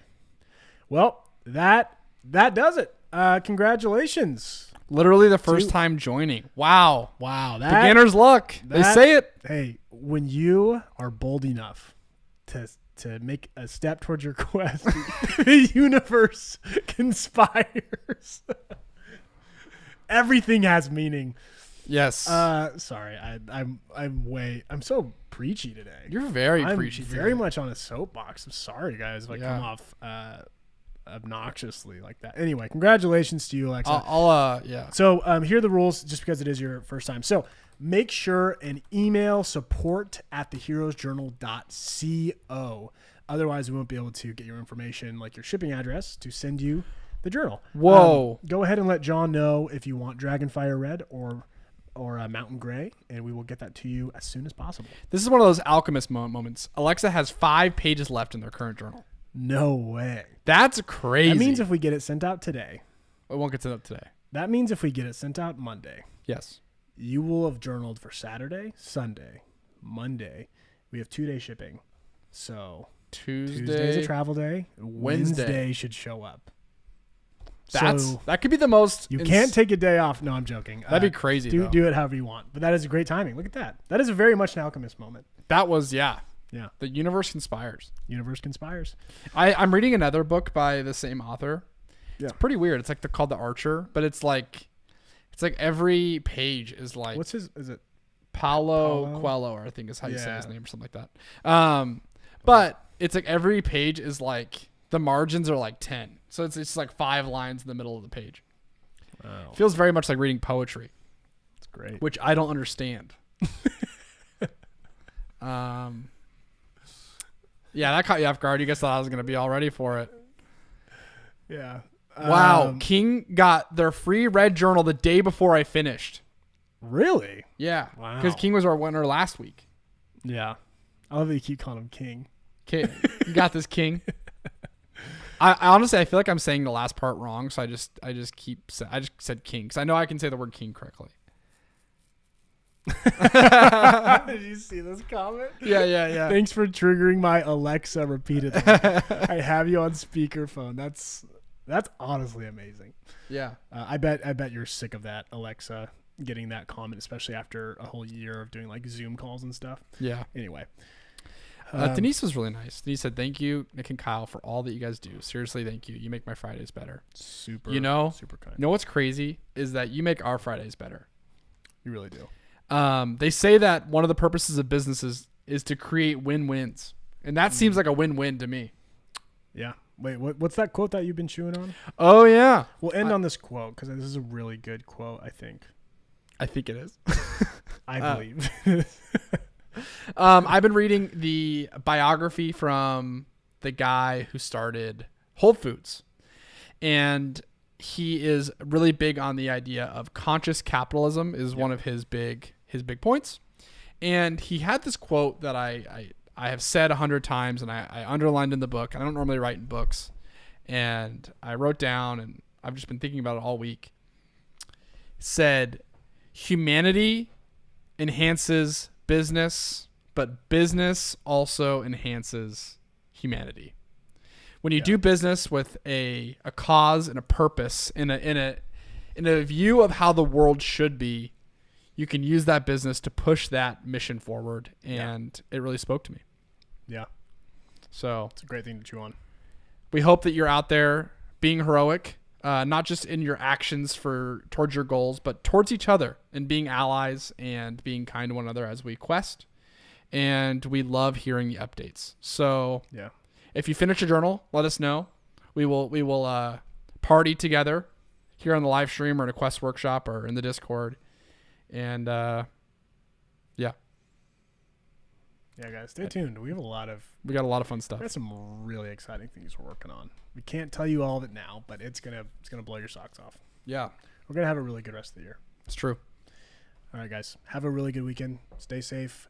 Well, that does it. Congratulations. Literally the first time joining. Wow. Wow. That, Beginner's luck. They say it. Hey, when you are bold enough to make a step towards your quest, the universe conspires. Everything has meaning. Yes. Sorry, I'm so preachy today. You're very I'm preachy. very much on a soapbox. I'm sorry, guys, if I Yeah. come off obnoxiously like that. Anyway, congratulations to you, Alexa. Yeah. So here are the rules, just because it is your first time. So make sure and email support@theheroesjournal.co. Otherwise, we won't be able to get your information, like your shipping address, to send you the journal. Whoa. Go ahead and let John know if you want Dragonfire Red or Mountain Gray, and we will get that to you as soon as possible. This is one of those alchemist moments. Alexa has 5 pages left in their current journal. No way. That's crazy. That means if we get it sent out today. It won't get sent up today. That means if we get it sent out Monday, Yes. you will have journaled for Saturday, Sunday, Monday. We have 2-day shipping. So Tuesday's a travel day. Wednesday should show up. That could be the most. You can't take a day off. No, I'm joking. That'd be crazy. Do it however you want. But that is great timing. Look at that. That is very much an alchemist moment. That was Yeah. The universe conspires. universe conspires. I'm reading another book by the same author. Yeah. It's pretty weird. It's like called The Archer, but it's like every page is like What's his? Is it Paulo Coelho, or I think is how you say his name or something like that. But it's like every page is like the margins are like 10. So it's like 5 lines in the middle of the page. Wow. Feels very much like reading poetry. It's great. Which I don't understand. Yeah, that caught you off guard. You guys thought I was going to be all ready for it. Yeah. Wow. King got their free red journal the day before I finished. Really? Yeah. Wow. Because King was our winner last week. Yeah. I love that you keep calling him King. Okay. You got this, King. I honestly, I feel like I'm saying the last part wrong. So I just said King. Because I know I can say the word King correctly. Did you see this comment? Yeah. Thanks for triggering my Alexa repeatedly. I have you on speakerphone. That's honestly amazing. Yeah. I bet you're sick of that, Alexa, getting that comment, especially after a whole year of doing like Zoom calls and stuff. Yeah. Anyway. Denise was really nice. Denise said, "Thank you, Nick and Kyle, for all that you guys do. Seriously, thank you. You make my Fridays better." Super kind. You know what's crazy is that you make our Fridays better. You really do. They say that one of the purposes of businesses is to create win-wins. And that seems like a win-win to me. Yeah. Wait, what's that quote that you've been chewing on? Oh, yeah. We'll end on this quote because this is a really good quote, I think. I think it is. I believe. I've been reading the biography from the guy who started Whole Foods. And he is really big on the idea of conscious capitalism is one of his big points. And he had this quote that I have said 100 times and I underlined in the book. I don't normally write in books. And I wrote down, and I've just been thinking about it all week. It said, humanity enhances business, but business also enhances humanity. When you do business with a cause and a purpose in a view of how the world should be, you can use that business to push that mission forward. And it really spoke to me. Yeah. So It's a great thing to chew on. we hope that you're out there being heroic, not just in your actions towards your goals, but towards each other and being allies and being kind to one another as we quest. And we love hearing the updates. So Yeah. if you finish a journal, let us know. We will party together here on the live stream or in a quest workshop or in the Discord. And yeah, guys, stay tuned. We got a lot of fun stuff. some really exciting things we're working on. We can't tell you all of it now, but it's gonna blow your socks off. Yeah, We're gonna have a really good rest of the year. it's true. All right, guys, have a really good weekend. Stay safe.